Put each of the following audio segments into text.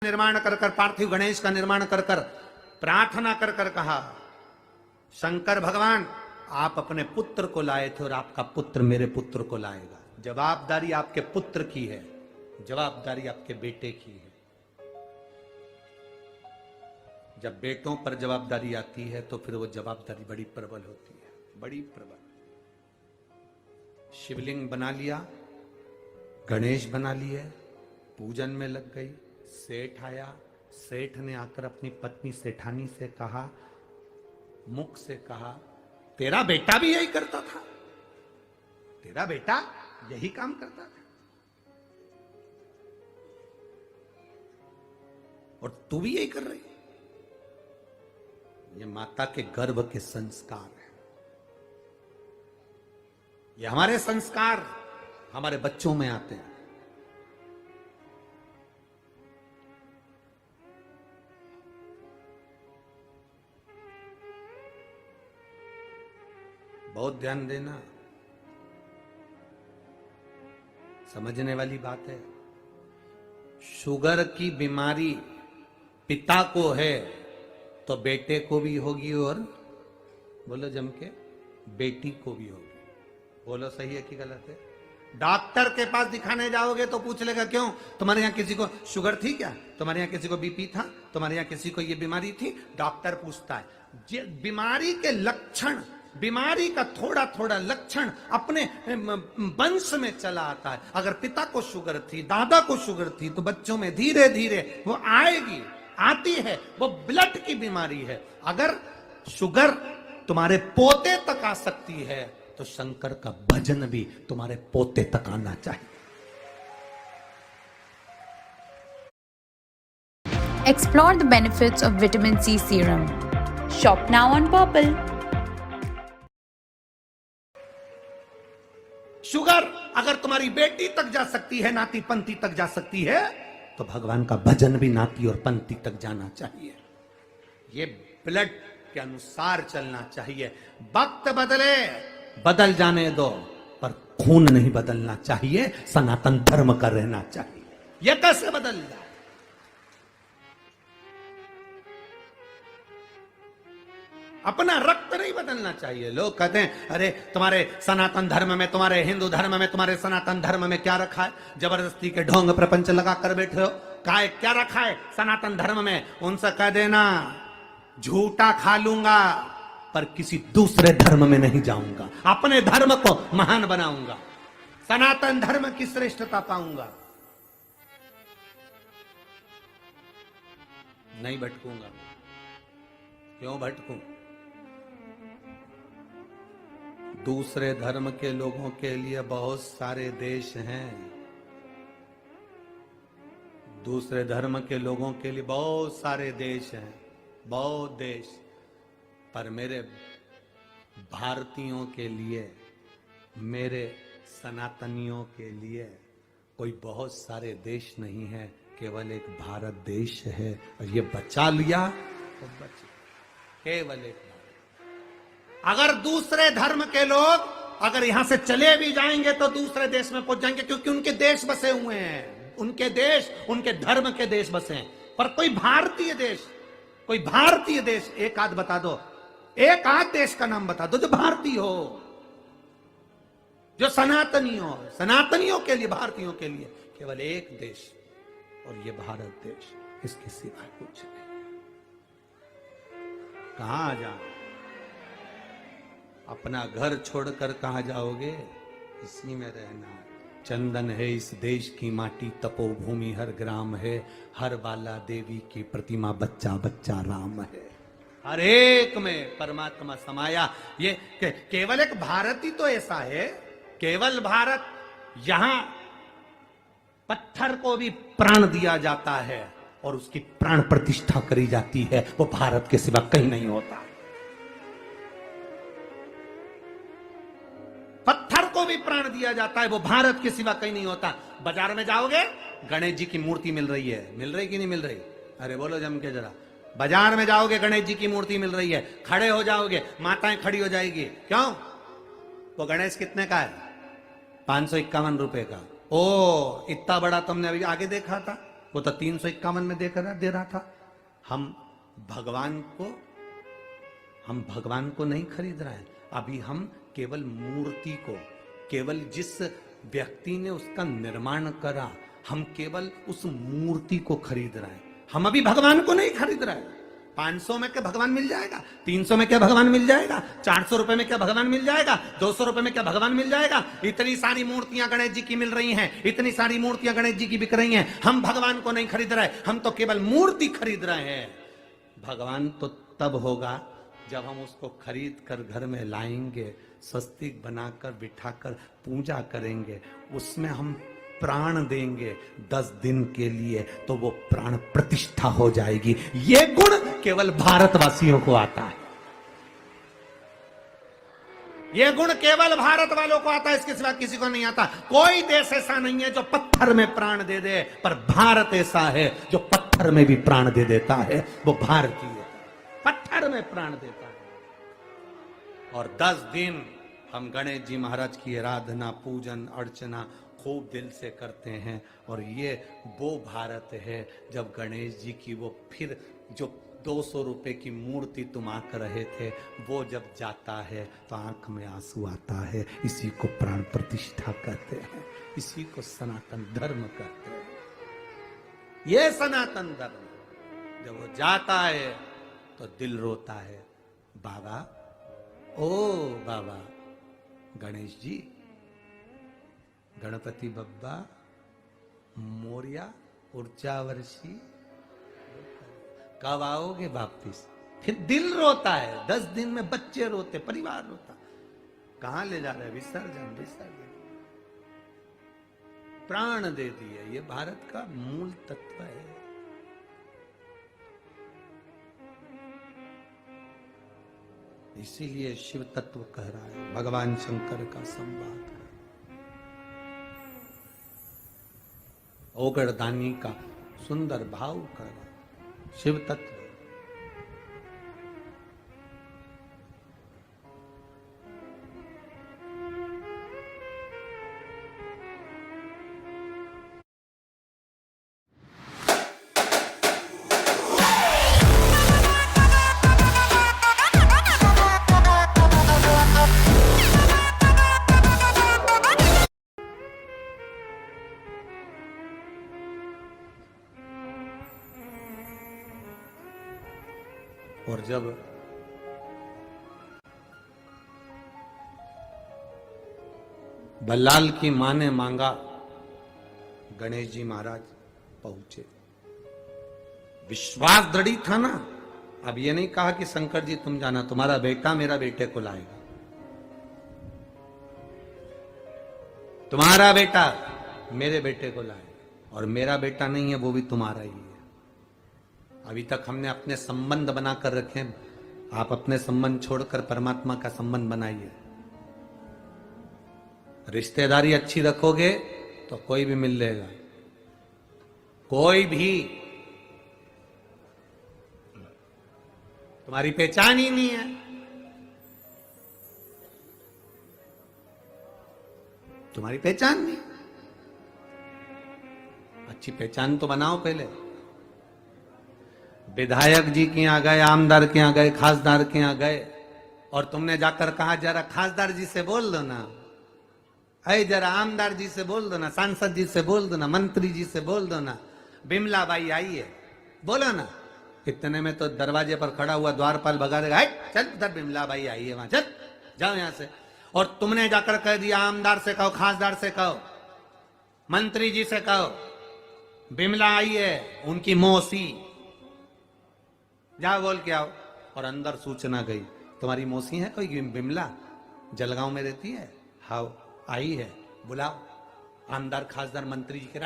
निर्माण कर कर पार्थिव गणेश का निर्माण कर कर प्रार्थना कर कर कहा, शंकर भगवान आप अपने पुत्र को लाए थे और आपका पुत्र मेरे पुत्र को लाएगा। जवाबदारी आपके पुत्र की है, जवाबदारी आपके बेटे की है। जब बेटों पर जवाबदारी आती है तो फिर वो जवाबदारी बड़ी प्रबल होती है, बड़ी प्रबल। शिवलिंग बना लिया, गणेश बना लिए, पूजन में लग गई। सेठ आया, सेठ ने आकर अपनी पत्नी सेठानी से कहा, मुख से कहा, तेरा बेटा भी यही करता था, तेरा बेटा यही काम करता था और तू भी यही कर रही। ये माता के गर्भ के संस्कार है, ये हमारे संस्कार हमारे बच्चों में आते हैं। बहुत ध्यान देना, समझने वाली बात है। शुगर की बीमारी पिता को है तो बेटे को भी होगी और बोलो जम के बेटी को भी होगी। बोलो सही है कि गलत है? डॉक्टर के पास दिखाने जाओगे तो पूछ लेगा, क्यों तुम्हारे यहाँ किसी को शुगर थी क्या, तुम्हारे यहाँ किसी को बीपी था, तुम्हारे यहाँ किसी को ये बीमारी थी? डॉक्टर पूछता है। बीमारी के लक्षण, बीमारी का थोड़ा थोड़ा लक्षण अपने वंश में चला आता है। अगर पिता को शुगर थी, दादा को शुगर थी, तो बच्चों में धीरे धीरे वो आएगी, आती है। वो ब्लड की बीमारी है। अगर शुगर तुम्हारे पोते तक आ सकती है तो शंकर का भजन भी तुम्हारे पोते तक आना चाहिए। Explore the benefits of vitamin C serum. Shop now on Purple. Sugar अगर तुम्हारी बेटी तक जा सकती है, नाती पंथी तक जा सकती है, तो भगवान का भजन भी नाती और पंथी तक जाना चाहिए। ये ब्लड के अनुसार चलना चाहिए। वक्त बदले बदल जाने दो, पर खून नहीं बदलना चाहिए, सनातन धर्म का रहना चाहिए। यह कैसे बदल जाए? अपना रक्त नहीं बदलना चाहिए। लोग कहते हैं अरे तुम्हारे सनातन धर्म में, तुम्हारे हिंदू धर्म में, तुम्हारे सनातन धर्म में क्या रखा है? जबरदस्ती के ढोंग प्रपंच लगा कर बैठे हो। क्या रखा है सनातन धर्म में? उनसे कह देना झूठा खा लूंगा पर किसी दूसरे धर्म में नहीं जाऊंगा, अपने धर्म को महान बनाऊंगा, सनातन धर्म की श्रेष्ठता पाऊंगा, नहीं भटकूंगा। क्यों भटकूं? दूसरे धर्म के लोगों के लिए बहुत सारे देश हैं, दूसरे धर्म के लोगों के लिए बहुत सारे देश हैं, बहुत देश। पर मेरे भारतीयों के लिए, मेरे सनातनियों के लिए कोई बहुत सारे देश नहीं है, केवल एक भारत देश है। और ये बचा लिया तो बच, केवल एक। अगर दूसरे धर्म के लोग अगर यहां से चले भी जाएंगे तो दूसरे देश में पहुंच जाएंगे, क्योंकि उनके देश बसे हुए हैं, उनके देश, उनके धर्म के देश बसे हैं। पर कोई भारतीय देश, कोई भारतीय देश एक आध बता दो, एक आध देश का नाम बता दो जो भारतीय हो, जो सनातनी हो। सनातनियों के लिए, भारतीयों के लिए केवल एक देश, और ये भारत देश, इसके सिवा कुछ नहीं। कहां जाओ? अपना घर छोड़कर कहां जाओगे? इसी में रहना। चंदन है इस देश की माटी, तपोभूमि हर ग्राम है, हर बाला देवी की प्रतिमा, बच्चा बच्चा राम है। हर एक में परमात्मा समाया। ये केवल एक भारत ही तो ऐसा है, केवल भारत। यहां पत्थर को भी प्राण दिया जाता है और उसकी प्राण प्रतिष्ठा करी जाती है, वो भारत के सिवा कहीं नहीं होता। पत्थर को भी प्राण दिया जाता है, वो भारत के सिवा कहीं नहीं होता। बाजार में जाओगे, गणेश जी की मूर्ति मिल रही है, मिल रही कि नहीं मिल रही? अरे बोलो जम के जरा। बाजार में जाओगे, गणेश जी की मूर्ति मिल रही है, खड़े हो जाओगे, माताएं खड़ी हो जाएगी। क्यों? वो गणेश कितने का है? 551 रुपए का। ओ इतना बड़ा तुमने अभी आगे देखा था? वो तो 351 में दे रहा था। हम भगवान को नहीं खरीद रहे हैं, अभी हम केवल मूर्ति को, केवल जिस व्यक्ति ने उसका निर्माण करा, हम केवल उस मूर्ति को खरीद रहे हैं। हम अभी भगवान को नहीं खरीद रहे हैं। 500 में क्या भगवान मिल जाएगा? 300 में क्या भगवान मिल जाएगा? 400 रुपए में क्या भगवान मिल जाएगा? 200 रुपए में क्या भगवान मिल जाएगा? इतनी सारी मूर्तियां गणेश जी की मिल रही हैं, इतनी सारी मूर्तियां गणेश जी की बिक रही हैं। हम भगवान को नहीं खरीद रहे, हम तो केवल मूर्ति खरीद रहे हैं। भगवान तो तब होगा जब हम उसको खरीद कर घर में लाएंगे, स्वस्तिक बनाकर बिठाकर पूजा करेंगे, उसमें हम प्राण देंगे 10 दिन के लिए, तो वो प्राण प्रतिष्ठा हो जाएगी। ये गुण केवल भारतवासियों को आता है। ये गुण केवल भारत वालों को आता है, इसके सिवा किसी को नहीं आता। कोई देश ऐसा नहीं है जो पत्थर में प्राण दे दे, पर भारत ऐसा है जो पत्थर में भी प्राण दे देता है। वो भारतीय पत्थर में प्राण देता है। और 10 दिन हम गणेश जी महाराज की आराधना, पूजन, अर्चना खूब दिल से करते हैं। और ये वो भारत है जब गणेश जी की वो फिर जो 200 रुपए की मूर्ति तुम आंक रहे थे, वो जब जाता है तो आंख में आंसू आता है। इसी को प्राण प्रतिष्ठा कहते हैं, इसी को सनातन धर्म कहते हैं। ये सनातन धर्म जब वो जाता है तो दिल रोता है। बाबा, ओ बाबा गणेश जी, गणपति बब्बा मोरिया, ऊर्जा वर्षी, कब आओगे वापिस? फिर दिल रोता है। 10 दिन में बच्चे रोते, परिवार रोता। कहां ले जा रहे? विसर्जन, विसर्जन। प्राण दे दिए। ये भारत का मूल तत्व है। इसीलिए शिव तत्व कह रहा है, भगवान शंकर का संवाद है। ओगरदानी का सुंदर भाव कर रहा है, शिव तत्व। और जब बल्लाल की मां ने मांगा, गणेश जी महाराज पहुंचे। विश्वास दृढ़ था ना। अब ये नहीं कहा कि शंकर जी तुम जाना, तुम्हारा बेटा मेरा बेटे को लाएगा। तुम्हारा बेटा मेरे बेटे को लाएगा, और मेरा बेटा नहीं है वो भी तुम्हारा ही है। अभी तक हमने अपने संबंध बनाकर रखे, आप अपने संबंध छोड़कर परमात्मा का संबंध बनाइए। रिश्तेदारी अच्छी रखोगे तो कोई भी मिल लेगा, कोई भी। तुम्हारी पहचान ही नहीं है, तुम्हारी पहचान नहीं। अच्छी पहचान तो बनाओ पहले। विधायक जी के यहाँ गए, आमदार के यहाँ गए, खासदार के यहाँ गए, और तुमने जाकर कहा जरा खासदार जी से बोल दो ना, अरे जरा आमदार जी से बोल दो ना, सांसद जी से बोल दो ना, मंत्री जी से बोल दो ना, बिमला बाई आई है, बोलो ना। इतने में तो दरवाजे पर खड़ा हुआ द्वारपाल भगा देगा, चल उधर बिमला बाई आई है, वहां चल, जाओ यहां से। और तुमने जाकर कह दिया आमदार से कहो, खासदार से कहो, मंत्री जी से कहो, बिमला आई है, उनकी मौसी, जाओ बोल के आओ। और अंदर सूचना गई, तुम्हारी मौसी है कोई बिमला, जलगांव में रहती है, हाँ आई है, बुलाओ। आमदार खासदार मंत्री जी के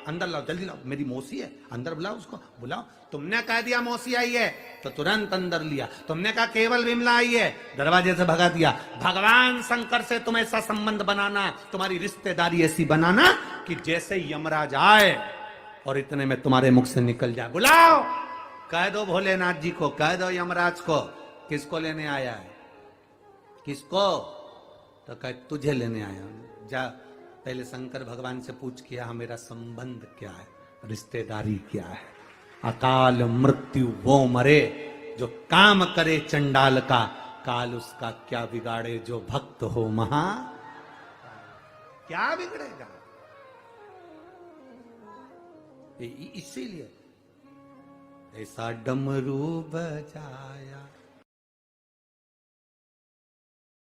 अंदर लाओ, जल्दी लाओ, मेरी मौसी है, अंदर बुलाओ उसको, बुलाओ। तुमने कह दिया मौसी आई है तो तुरंत अंदर लिया। तुमने कहा केवल बिमला आई है, दरवाजे से भगा दिया। भगवान शंकर से तुम ऐसा संबंध बनाना, तुम्हारी रिश्तेदारी ऐसी बनाना कि जैसे यमराज आए और इतने में तुम्हारे मुख से निकल जाए, बुलाओ, कह दो भोलेनाथ जी को, कह दो यमराज को, किसको लेने आया है, किसको? तो कह तुझे लेने आया हूं, जा पहले शंकर भगवान से पूछ किया, हाँ मेरा संबंध क्या है, रिश्तेदारी क्या है। अकाल मृत्यु वो मरे जो काम करे चंडाल का, काल उसका क्या बिगाड़े जो भक्त हो महा। क्या बिगड़ेगा? इसीलिए ऐसा डमरू बजाया